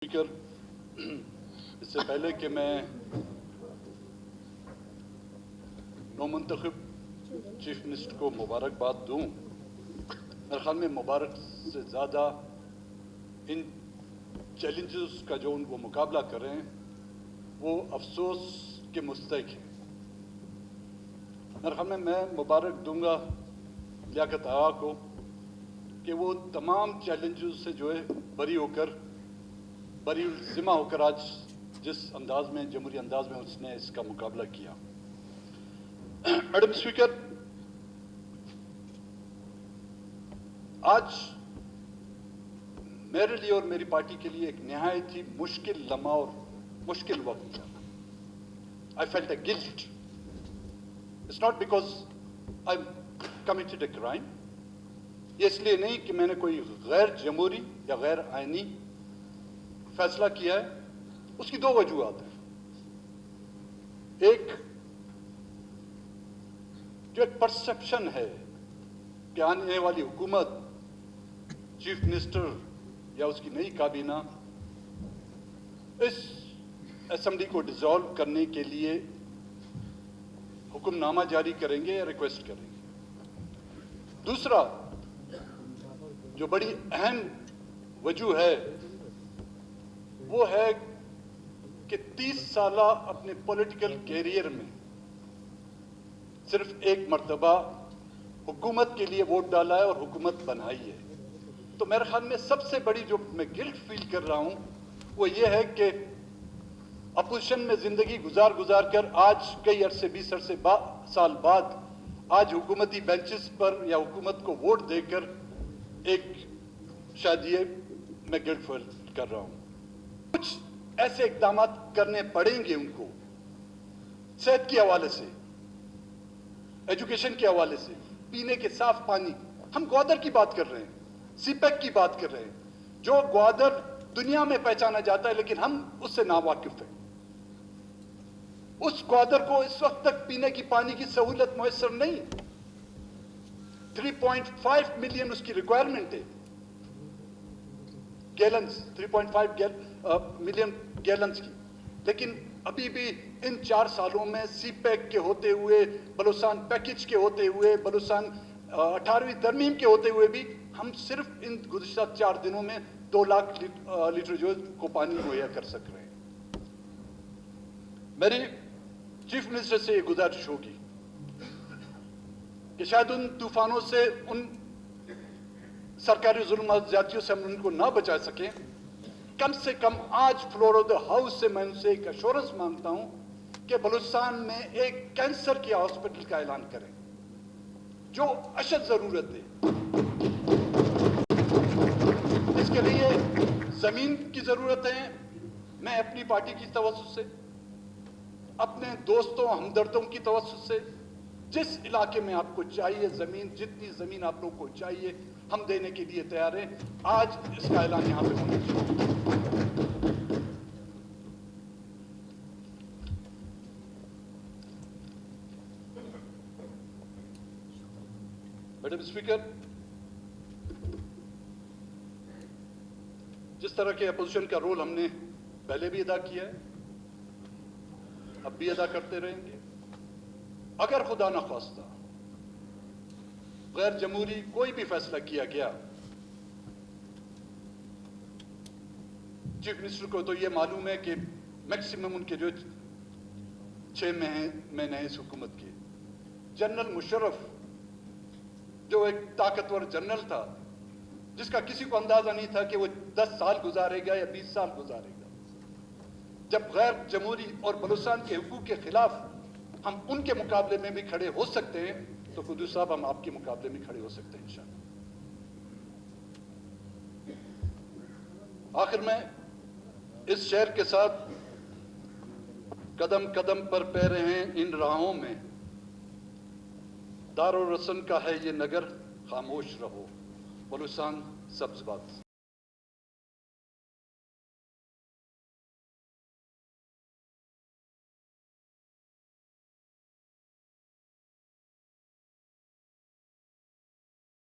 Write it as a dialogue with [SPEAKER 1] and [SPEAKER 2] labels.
[SPEAKER 1] Speaker, इससे पहले कि मैं नौमुंतखब चीफ मिनिस्टर को मुबारकबाद दूं, मेरे ख्याल में मुबारक से ज़्यादा इन चैलेंजेस का जो उनको मुकाबला कर रहे हैं वो अफसोस के मुस्तहिक हैं। मेरे ख्याल में मैं मुबारक दूंगा लियाकत आगा को कि वो तमाम चैलेंजेस से जो है बरी ज़िम्मा होकर आज जिस अंदाज में जमहूरी अंदाज में उसने इसका मुकाबला किया। मैडम स्पीकर, आज मेरे लिए और मेरी पार्टी के लिए एक निहायत ही मुश्किल लम्हा और मुश्किल वक्त था। I felt a guilt. It's not because I committed a crime. ये इसलिए नहीं कि मैंने कोई गैर जमहूरी या गैर आईनी फैसला किया है। उसकी दो वजूहत हैं। एक जो एक परसेप्शन है कि आने वाली हुकूमत, चीफ मिनिस्टर या उसकी नई काबीना इस असेंबली को डिसॉल्व करने के लिए हुक्मनामा जारी करेंगे या रिक्वेस्ट करेंगे। दूसरा जो बड़ी अहम वजह है वो है कि 30 साल अपने पॉलिटिकल कैरियर में सिर्फ एक मर्तबा हुकूमत के लिए वोट डाला है और हुकूमत बनाई है। तो मेरे ख्याल में सबसे बड़ी जो मैं गिल्ट फील कर रहा हूं वो ये है कि अपोजिशन में जिंदगी गुजार कर आज कई अरसे 20 साल बाद आज हुकूमती बेंचेस पर या हुकूमत को वोट देकर एक शायद ये मैं गिल्ट फील कर रहा हूं। कुछ ऐसे इकदाम करने पड़ेंगे उनको, सेहत के हवाले से, एजुकेशन के हवाले से, पीने के साफ पानी। हम ग्वादर की बात कर रहे हैं, सीपैक की बात कर रहे हैं, जो ग्वादर दुनिया में पहचाना जाता है लेकिन हम उससे नावाकिफ हैं। उस ग्वादर को इस वक्त तक पीने की पानी की सहूलत मुयस्सर नहीं। 3.5 मिलियन उसकी रिक्वायरमेंट है, गैलन्स, 3.5 मिलियन गैलन्स की। लेकिन अभी भी इन 4 सालों में सीपैक के होते हुए, बलूचिस्तान पैकेज के होते हुए, बलूचिस्तान 18वीं तरमीम के होते हुए भी हम सिर्फ इन गुज़िश्ता 4 दिनों में 2 लाख लीटर जो को पानी मुहैया कर सक रहे हैं। मेरी चीफ मिनिस्टर से ये गुजारिश होगी कि शायद उन तूफानों से, उन सरकारी जुल्म ज्यादतियों से हम उनको ना बचा सकें, कम से कम आज फ्लोर ऑफ द हाउस से मैं उनसे एक एश्योरेंस मांगता हूं कि बलूचिस्तान में एक कैंसर के हॉस्पिटल का ऐलान करें, जो अशद जरूरत है। इसके लिए जमीन की जरूरत है। मैं अपनी पार्टी की तवज्जो से, अपने दोस्तों हमदर्दों की तवज्जो से, जिस इलाके में आपको चाहिए जमीन, जितनी जमीन आप लोगों को चाहिए, हम देने के लिए तैयार हैं। आज इसका ऐलान यहां पे होना चाहिए। मैडम स्पीकर, जिस तरह के अपोजिशन का रोल हमने पहले भी अदा किया है, अब भी अदा करते रहेंगे। अगर खुदा न ख्वास्ता गैर जमहूरी कोई भी फैसला किया गया, चीफ मिनिस्टर को तो यह मालूम है कि मैक्सिमम उनके जो 6 महीने हैं इस हुकूमत के, जनरल मुशर्रफ जो एक ताकतवर जनरल था, जिसका किसी को अंदाजा नहीं था कि वो 10 साल गुजारेगा या 20 साल गुजारेगा। जब गैर जमहूरी और बलूचिस्तान के हुकूक के खिलाफ हम उनके मुकाबले में भी खड़े हो सकते हैं, तो कुद्दूस साहब हम आपके मुकाबले में खड़े हो सकते हैं इंशाअल्लाह। आखिर में इस शहर के साथ कदम कदम पर पैरे हैं इन राहों में, दारुल रसन का है ये नगर, खामोश रहो। बलूचिस्तान सब्ज़ बात।